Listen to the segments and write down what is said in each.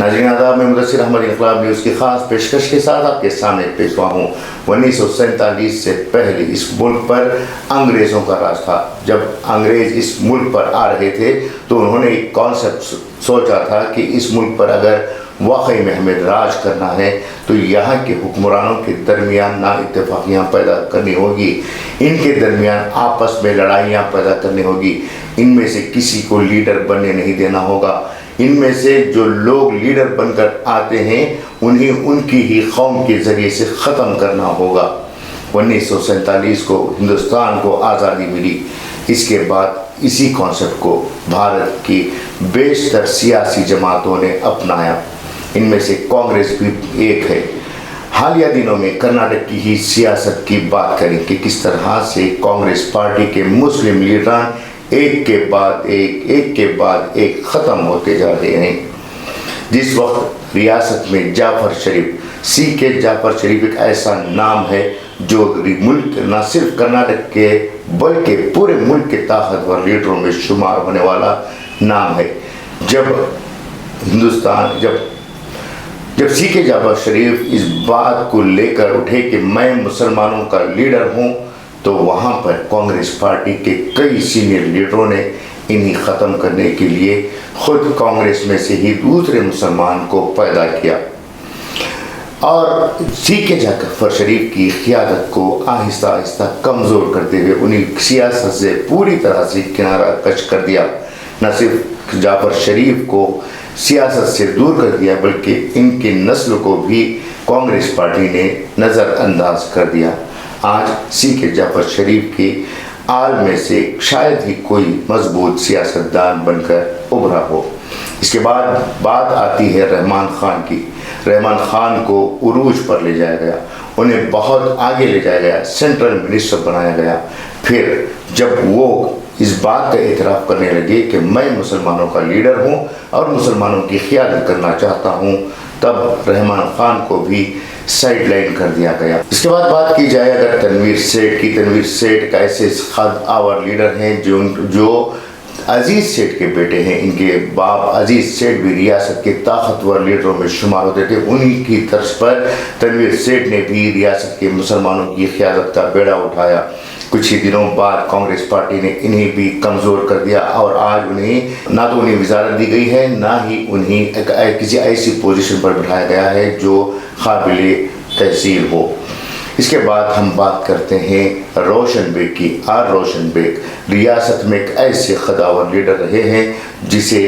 ناظرین آداب، میں مدثر احمد انقلاب نیوز کی خاص پیشکش کے ساتھ آپ کے سامنے پیش ہوا ہوں۔ 1947 سے پہلے اس ملک پر انگریزوں کا راج تھا۔ جب انگریز اس ملک پر آ رہے تھے تو انہوں نے ایک کانسیپٹ سوچا تھا کہ اس ملک پر اگر واقعی میں ہمیں راج کرنا ہے تو یہاں کے حکمرانوں کے درمیان نا اتفاقیاں پیدا کرنی ہوگی، ان کے درمیان آپس میں لڑائیاں پیدا کرنی ہوگی، ان میں سے کسی کو لیڈر بننے نہیں دینا ہوگا، ان میں سے جو لوگ لیڈر بن کر آتے ہیں انہیں ان کی ہی قوم کے ذریعے سے ختم کرنا ہوگا۔ 1947 کو ہندوستان کو آزادی ملی۔ اس کے بعد اسی کانسیپٹ کو بھارت کی بیشتر سیاسی جماعتوں نے اپنایا، ان میں سے کانگریس بھی ایک ہے۔ حالیہ دنوں میں کرناٹک کی ہی سیاست کی بات کریں کہ کس طرح سے کانگریس پارٹی کے مسلم لیڈران ایک کے بعد ایک ختم ہوتے جا رہے ہیں۔ جس وقت ریاست میں جعفر شریف، کے جعفر شریف ایک ایسا نام ہے جو ملک نہ صرف کرناٹک کے بلکہ پورے ملک کے طاقتور لیڈروں میں شمار ہونے والا نام ہے۔ جب کے جعفر شریف اس بات کو لے کر اٹھے کہ میں مسلمانوں کا لیڈر ہوں تو وہاں پر کانگریس پارٹی کے کئی سینئر لیڈروں نے انہیں ختم کرنے کے لیے خود کانگریس میں سے ہی دوسرے مسلمان کو پیدا کیا اور کے جعفر شریف کی قیادت کو آہستہ آہستہ کمزور کرتے ہوئے انہیں سیاست سے پوری طرح سے کنارہ کش کر دیا۔ نہ صرف جعفر شریف کو سیاست سے دور کر دیا بلکہ ان کی نسل کو بھی کانگریس پارٹی نے نظر انداز کر دیا۔ آج کے جعفر شریف کی آل میں سے شاید ہی کوئی مضبوط سیاستدان بن کر ابھرا ہو۔ اس کے بعد بات آتی ہے رحمان خان کی۔ رحمان خان کو عروج پر لے جایا گیا، انہیں بہت آگے لے جایا گیا، سینٹرل منسٹر بنایا گیا۔ پھر جب وہ اس بات کا اعتراف کرنے لگے کہ میں مسلمانوں کا لیڈر ہوں اور مسلمانوں کی قیادت کرنا چاہتا ہوں، تب رحمان خان کو بھی سائیڈ لائن کر دیا گیا۔ اس کے بعد بات کی جائے اگر تنویر سیٹھ کی، تنویر سیٹھ ایک ایسے خود آور لیڈر ہیں جو عزیز سیٹھ کے بیٹے ہیں۔ ان کے باپ عزیز سیٹھ بھی ریاست کے طاقتور لیڈروں میں شمار ہوتے تھے۔ انہی کی طرز پر تنویر سیٹھ نے بھی ریاست کے مسلمانوں کی قیادت کا بیڑا اٹھایا۔ کچھ ہی دنوں بعد کانگریس پارٹی نے انہیں بھی کمزور کر دیا اور آج انہیں نہ تو انہیں وزارت دی گئی ہے، نہ ہی انہیں کسی ایسی پوزیشن پر بٹھایا گیا ہے جو قابل تحسین ہو۔ اس کے بعد ہم بات کرتے ہیں روشن بیگ کی۔ روشن بیگ ریاست میں ایک ایسے قداور لیڈر رہے ہیں جسے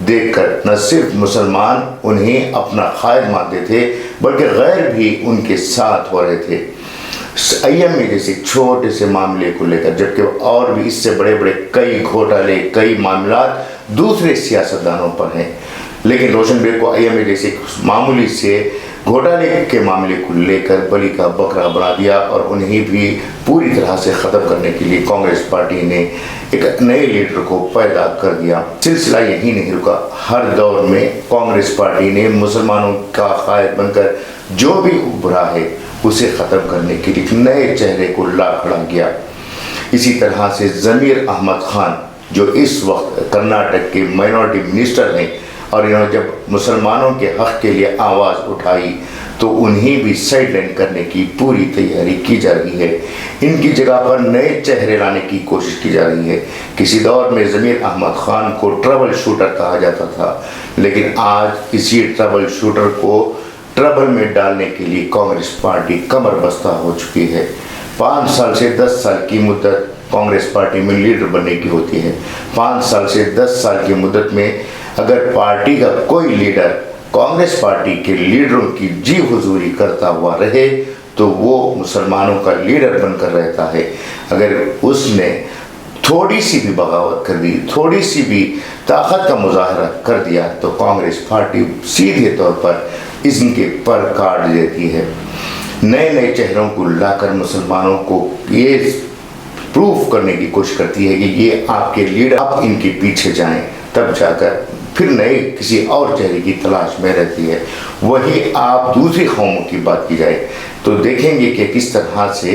دیکھ کر نہ صرف مسلمان انہیں اپنا قائد مانتے تھے بلکہ غیر بھی ان کے ساتھ ہو رہے تھے۔ ایم میں جیسے چھوٹے سے معاملے کو لے کر، جبکہ اور بھی اس سے بڑے بڑے کئی گھوٹالے، کئی معاملات دوسرے سیاستدانوں پر ہیں، لیکن روشن بیگ کو ایم میں جیسے معمولی سے گھوٹالے کے معاملے کو لے کر بلی کا بکرا بنا دیا اور انہیں بھی پوری طرح سے ختم کرنے کے لیے کانگریس پارٹی نے ایک نئے لیڈر کو پیدا کر دیا۔ سلسلہ یہی نہیں رکا، ہر دور میں کانگریس پارٹی نے مسلمانوں کا قائد بن کر جو بھی ابھرا ہے اسے ختم کرنے کے لیے نئے چہرے کو لا کھڑا کیا۔ اسی طرح سے ضمیر احمد خان جو اس وقت کرناٹک کے مائنورٹی منسٹر ہیں اور انہوں نے جب مسلمانوں کے حق کے لیے آواز اٹھائی تو انہیں بھی سائیڈ لائن کرنے کی پوری تیاری کی جا رہی ہے۔ ان کی جگہ پر نئے چہرے لانے کی کوشش کی جا رہی ہے۔ کسی دور میں ضمیر احمد خان کو ٹربل شوٹر کہا جاتا تھا، لیکن آج اسی ٹربل شوٹر کو ٹربل میں ڈالنے کے لیے کانگریس پارٹی کمر بستہ ہو چکی ہے۔ 5 سال سے 10 سال کی مدت کانگریس پارٹی میں لیڈر بننے کی ہوتی ہے۔ 5 سال سے 10 سال کی مدت میں اگر پارٹی کا کوئی لیڈر کانگریس پارٹی کے لیڈروں کی جی حضوری کرتا ہوا رہے تو وہ مسلمانوں کا لیڈر بن کر رہتا ہے۔ اگر اس نے تھوڑی سی بھی بغاوت کر دی، تھوڑی سی بھی طاقت کا مظاہرہ کر دیا تو کانگریس پارٹی سیدھے طور پر ان کے پر کاٹ دیتی ہے۔ نئے چہروں کو لا کر مسلمانوں کو یہ پروف کرنے کی کوشش کرتی ہے کہ یہ آپ کے لیڈر، آپ ان کے پیچھے جائیں، تب جا کر پھر نئے کسی اور چہرے کی تلاش میں رہتی ہے۔ وہی آپ دوسری قوموں کی بات کی جائے تو دیکھیں گے کہ کس طرح سے